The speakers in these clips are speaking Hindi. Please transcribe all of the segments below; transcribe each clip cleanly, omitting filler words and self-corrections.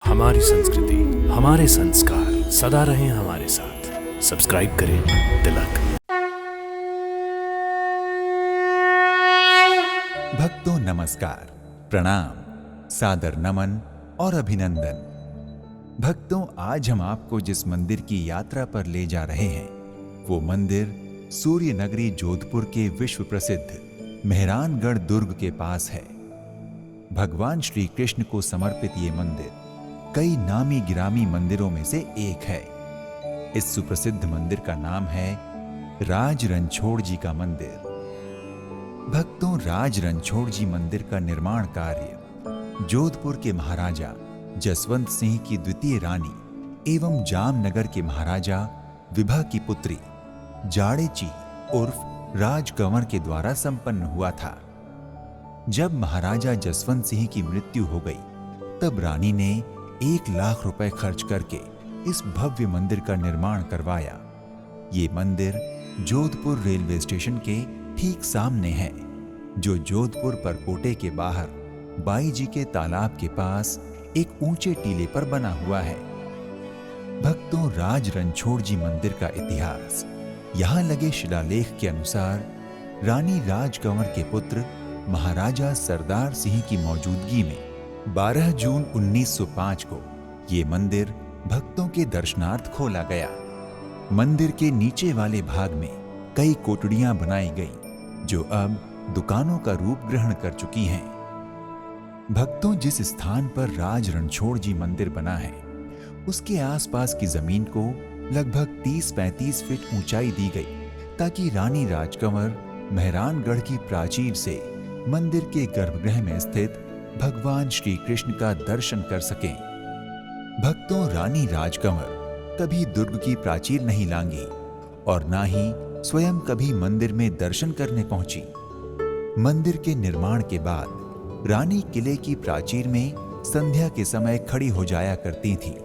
हमारी संस्कृति, हमारे संस्कार सदा रहें हमारे साथ। सब्सक्राइब करें तिलक। भक्तों नमस्कार, प्रणाम, सादर नमन और अभिनंदन। भक्तों, आज हम आपको जिस मंदिर की यात्रा पर ले जा रहे हैं वो मंदिर सूर्य नगरी जोधपुर के विश्व प्रसिद्ध मेहरानगढ़ दुर्ग के पास है। भगवान श्री कृष्ण को समर्पित ये मंदिर कई नामी गिरामी मंदिरों में से एक है। इस सुप्रसिद्ध मंदिर का नाम है राज रणछोड़ जी का मंदिर। भक्तों, राज रणछोड़ जी मंदिर का निर्माण कार्य जोधपुर के महाराजा जसवंत सिंह की द्वितीय रानी एवं जामनगर के महाराजा विभा की पुत्री जाड़ेची उर्फ राजकंवर के द्वारा संपन्न हुआ था। जब महाराजा जसवंत सिंह की मृत्यु हो गई तब रानी ने 1 लाख रुपए खर्च करके इस भव्य मंदिर का निर्माण करवाया। ये मंदिर जोधपुर रेलवे स्टेशन के ठीक सामने है, जो जोधपुर परकोटे के बाहर बाई जी के तालाब के पास एक ऊंचे टीले पर बना हुआ है। भक्तों, राज रणछोड़ जी मंदिर का इतिहास। यहाँ लगे शिलालेख के अनुसार रानी राजकंवर के पुत्र महाराजा सरदार सिंह की मौजूदगी में 12 जून 1905 को ये मंदिर भक्तों के दर्शनार्थ खोला गया। मंदिर के नीचे वाले भाग में कई कोठड़ियां बनाई गईं, जो अब दुकानों का रूप ग्रहण कर चुकी हैं। भक्तों, जिस स्थान पर राज रणछोड़ जी मंदिर बना है उसके आसपास की जमीन को लगभग 30-35 फीट ऊंचाई दी गई, ताकि रानी राजकंवर मेहरानगढ़ की प्राचीर से मंदिर के गर्भगृह में स्थित भगवान श्री कृष्ण का दर्शन कर सकें। भक्तों, रानी राजकंवर कभी दुर्ग की प्राचीर नहीं लांगी और ना ही स्वयं कभी मंदिर में दर्शन करने पहुंची। मंदिर के निर्माण के बाद रानी किले की प्राचीर में संध्या के समय खड़ी हो जाया करती थी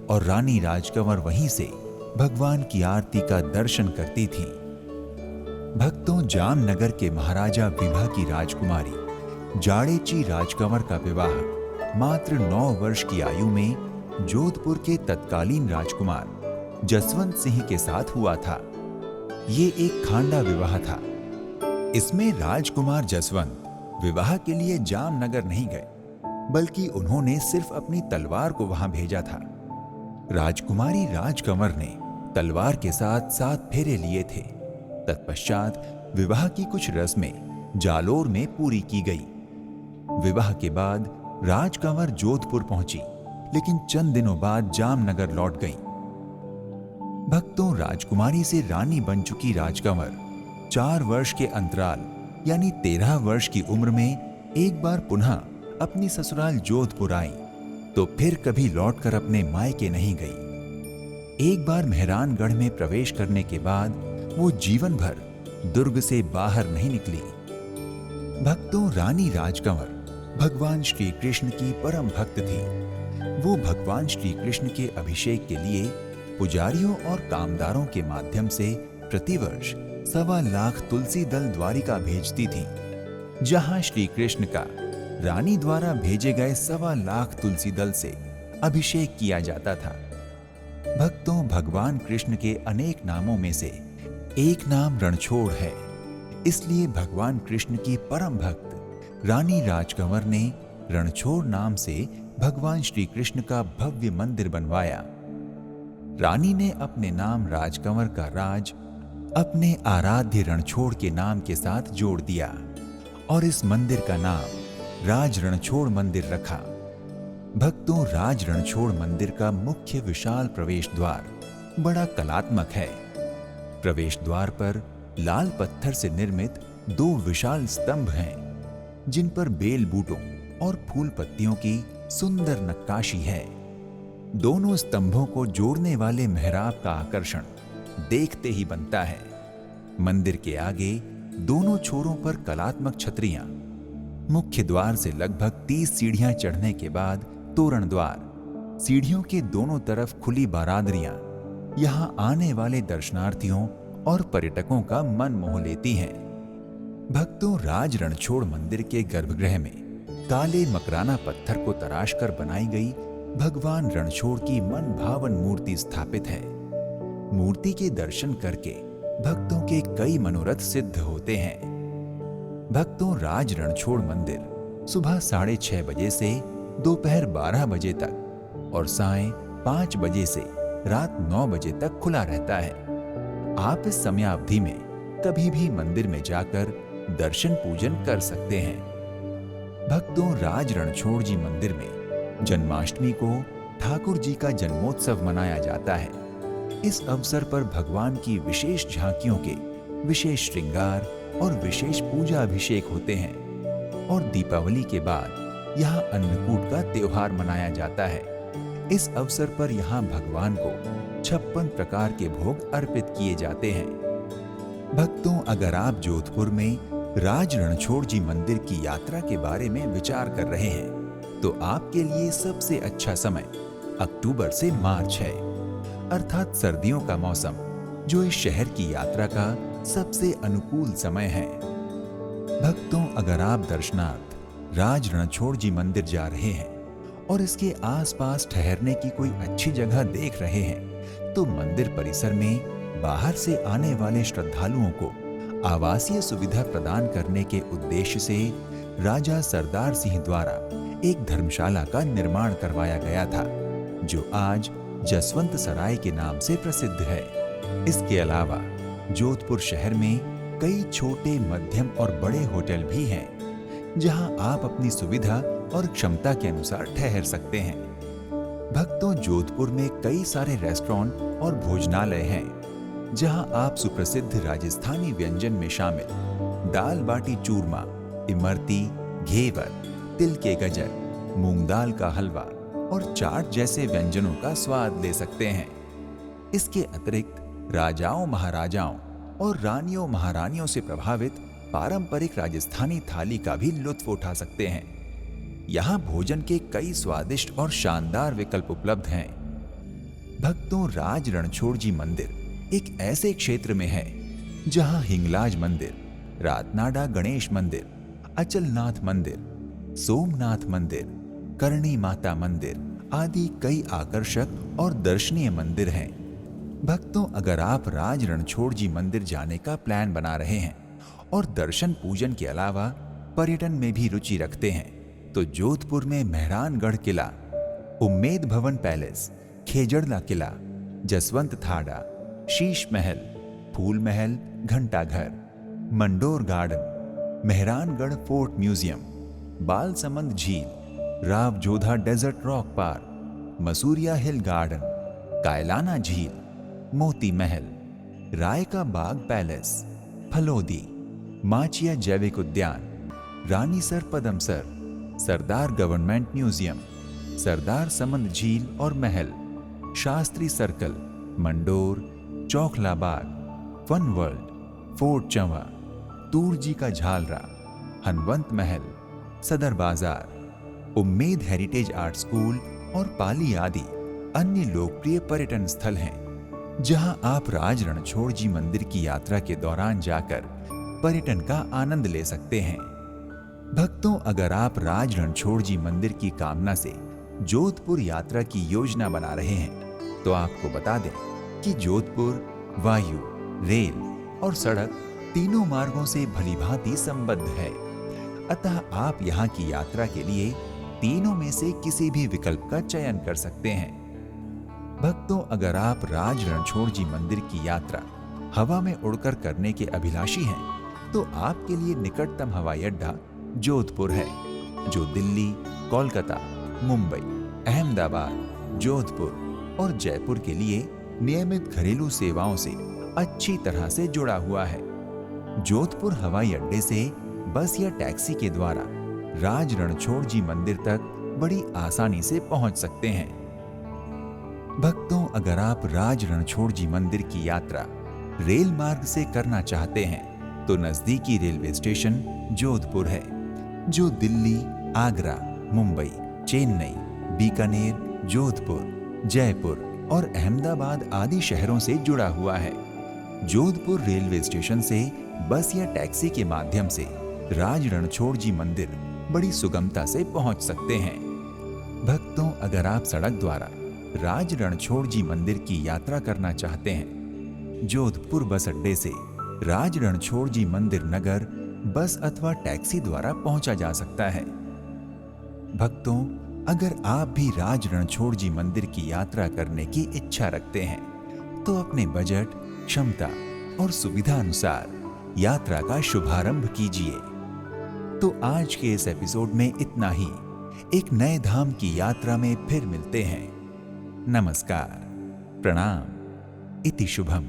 और रानी राजकंवर वहीं से भगवान की आरती का दर्शन करती थी। भक्तों, जामनगर के महाराजा विभा की राजकुमारी जाड़ेची राजकंवर का विवाह मात्र 9 वर्ष की आयु में जोधपुर के तत्कालीन राजकुमार जसवंत सिंह के साथ हुआ था। ये एक खांडा विवाह था। इसमें राजकुमार जसवंत विवाह के लिए जामनगर नहीं गए, बल्कि उन्होंने सिर्फ अपनी तलवार को वहां भेजा था। राजकुमारी राजकंवर ने तलवार के साथ 7 फेरे लिए थे। तत्पश्चात विवाह की कुछ रस्में जालोर में पूरी की गई। विवाह के बाद राजकंवर जोधपुर पहुंची, लेकिन चंद दिनों बाद जामनगर लौट गई। भक्तों, राजकुमारी से रानी बन चुकी राजकंवर 4 वर्ष के अंतराल यानी 13 वर्ष की उम्र में एक बार पुनः अपनी ससुराल जोधपुर आई, तो फिर कभी लौटकर अपने मायके नहीं गई। एक बार मेहरानगढ़ में प्रवेश करने के बाद वो जीवन भर दुर्ग से बाहर नहीं निकली। भक्तों, रानी राजकंवर भगवान श्री कृष्ण की परम भक्त थी। वो भगवान श्री कृष्ण के अभिषेक के लिए पुजारियों और कामदारों के माध्यम से प्रतिवर्ष 1.25 लाख तुलसी दल द्वारिका भेजती थी, जहां श्री कृष्ण का रानी द्वारा भेजे गए 1.25 लाख तुलसी दल से अभिषेक किया जाता था। भक्तों, भगवान कृष्ण के अनेक नामों में से एक नाम रणछोड़ है, इसलिए भगवान कृष्ण की परम भक्त रानी राजकंवर ने रणछोड़ नाम से भगवान श्री कृष्ण का भव्य मंदिर बनवाया। रानी ने अपने नाम राजकंवर का राज अपने आराध्य रणछोड़ के नाम के साथ जोड़ दिया और इस मंदिर का नाम राज रणछोड़ मंदिर रखा। भक्तों, राज रणछोड़ मंदिर का मुख्य विशाल प्रवेश द्वार बड़ा कलात्मक है। प्रवेश द्वार पर लाल पत्थर से निर्मित 2 विशाल स्तंभ हैं, जिन पर बेल बूटों और फूल पत्तियों की सुंदर नक्काशी है। दोनों स्तंभों को जोड़ने वाले मेहराब का आकर्षण देखते ही बनता है। मंदिर के आगे दोनों छोरों पर कलात्मक छतरियां, मुख्य द्वार से लगभग 30 सीढ़ियां चढ़ने के बाद तोरण द्वार, सीढ़ियों के दोनों तरफ खुली बारादरियां यहां आने वाले दर्शनार्थियों और पर्यटकों का मन मोह लेती हैं। भक्तों, राज रणछोड़ मंदिर के गर्भगृह में काले मकराना पत्थर को तराश कर बनाई गई भगवान रणछोड़ की मन भावन मूर्ति स्थापित है। मूर्ति के दर्शन करके भक्तों के कई मनोरथ सिद्ध होते हैं। भक्तों, राज रणछोड़ मंदिर सुबह 6:30 बजे से दोपहर 12 बजे तक और सायं 5 बजे से रात 9 बजे तक खुला रहता है। आप इस समयावधि में कभी भी मंदिर में जाकर दर्शन पूजन कर सकते हैं। भक्तों, राज रणछोड़ जी मंदिर में जन्माष्टमी को ठाकुर जी का जन्मोत्सव मनाया जाता है। इस अवसर पर भगवान की विशेष झांकियों के विशेष श्रृंगार और विशेष पूजा अभिषेक होते हैं और दीपावली के बाद यहाँ अन्नकूट का त्योहार मनाया जाता है। इस अवसर पर यहाँ भगवान को 56 प्रकार के भोग अर्पित किए जाते हैं। भक्तों, अगर आप जोधपुर में राज रणछोड़ जी मंदिर की यात्रा के बारे में विचार कर रहे हैं तो आपके लिए सबसे अच्छा समय अक्टूबर से मार्च है, अर्थात सर्दियों का मौसम, जो इस शहर की यात्रा का सबसे अनुकूल समय है। भक्तों, अगर आप दर्शनार्थ राज रणछोड़ जी मंदिर जा रहे हैं और इसके आसपास ठहरने की कोई अच्छी जगह देख रहे हैं तो मंदिर परिसर में बाहर से आने वाले श्रद्धालुओं को आवासीय सुविधा प्रदान करने के उद्देश्य से राजा सरदार सिंह द्वारा एक धर्मशाला का निर्माण करवाया गया था, जो आज जसवंत सराय के नाम से प्रसिद्ध है। इसके अलावा जोधपुर शहर में कई छोटे, मध्यम और बड़े होटल भी हैं, जहां आप अपनी सुविधा और क्षमता के अनुसार ठहर सकते हैं। भक्तों, जोधपुर में कई सारे रेस्टोरेंट और भोजनालय हैं, जहां आप सुप्रसिद्ध राजस्थानी व्यंजन में शामिल दाल बाटी चूरमा, इमरती, घेवर, तिल के गजर, मूंग दाल का हलवा और चाट जैसे व्यंजनों का स्वाद ले सकते हैं। इसके अतिरिक्त राजाओं, महाराजाओं और रानियों, महारानियों से प्रभावित पारंपरिक राजस्थानी थाली का भी लुत्फ उठा सकते हैं। यहाँ भोजन के कई स्वादिष्ट और शानदार विकल्प उपलब्ध हैं। भक्तों, राज रणछोड़ जी मंदिर एक ऐसे क्षेत्र में है जहां हिंगलाज मंदिर, रातनाडा गणेश मंदिर, अचलनाथ मंदिर, सोमनाथ मंदिर, करणी माता मंदिर आदि कई आकर्षक और दर्शनीय मंदिर हैं। भक्तों, अगर आप राज रणछोड़ जी मंदिर जाने का प्लान बना रहे हैं और दर्शन पूजन के अलावा पर्यटन में भी रुचि रखते हैं तो जोधपुर में मेहरानगढ़ किला, उम्मेद भवन पैलेस, खेजड़ला किला, जसवंत थाड़ा, शीश Mahal, Phool Mahal, Ghantaghar, Mandore garden, Mehrangarh fort museum, Balsamand झील, Rao Jodha desert rock park, Masuria hill garden, Kaylana झील, मोती महल, राय का बाग पैलेस, फलोदी, माचिया जैविक उद्यान, रानीसर पदमसर, सरदार गवर्नमेंट म्यूजियम, सरदार समंद झील और महल, शास्त्री सर्कल, मंडोर, चौखला बाग, फन वर्ल्ड, फोर्ट चंवा, तूरजी का झालरा, हनवंत महल, सदर बाजार, उम्मेद हेरिटेज आर्ट स्कूल और पाली आदि अन्य लोकप्रिय पर्यटन स्थल हैं, जहां आप राज रणछोड़ जी मंदिर की यात्रा के दौरान जाकर पर्यटन का आनंद ले सकते हैं। भक्तों, अगर आप राज रणछोड़ जी मंदिर की कामना से जोधपुर यात्रा की योजना बना रहे हैं तो आपको बता दें कि जोधपुर वायु, रेल और सड़क तीनों मार्गों से भलीभांति संबद्ध है, अतः आप यहाँ की यात्रा के लिए तीनों में से किसी भी विकल्प का चयन कर सकते हैं। भक्तों, अगर आप राज रणछोड़ जी मंदिर की यात्रा हवा में उड़कर करने के अभिलाषी हैं तो आपके लिए निकटतम हवाई अड्डा जोधपुर है, जो दिल्ली, कोलकाता, मुंबई, अहमदाबाद, जोधपुर और जयपुर के लिए नियमित घरेलू सेवाओं से अच्छी तरह से जुड़ा हुआ है। जोधपुर हवाई अड्डे से बस या टैक्सी के द्वारा राज रणछोड़ जी मंदिर तक बड़ी आसानी से पहुंच सकते हैं। भक्तों, अगर आप राज रणछोड़ जी मंदिर की यात्रा रेल मार्ग से करना चाहते हैं तो नजदीकी रेलवे स्टेशन जोधपुर है, जो दिल्ली, आगरा, मुंबई, चेन्नई, बीकानेर, जोधपुर, जयपुर और अहमदाबाद आदि शहरों से जुड़ा हुआ है। जोधपुर रेलवे स्टेशन से बस या टैक्सी के माध्यम से राज रणछोड़ जी मंदिर बड़ी सुगमता से पहुंच सकते हैं। भक्तों, अगर आप सड़क द्वारा राज रणछोड़ जी मंदिर की यात्रा करना चाहते हैं, जोधपुर बस अड्डे से राज रणछोड़ जी मंदिर नगर बस अथवा टैक्सी द्वारा पहुंचा जा सकता है। भक्तों, अगर आप भी राज रणछोड़ जी मंदिर की यात्रा करने की इच्छा रखते हैं तो अपने बजट, क्षमता और सुविधा अनुसार यात्रा का शुभारंभ कीजिए। तो आज के इस एपिसोड में इतना ही। एक नए धाम की यात्रा में फिर मिलते हैं। नमस्कार, प्रणाम, इति शुभम।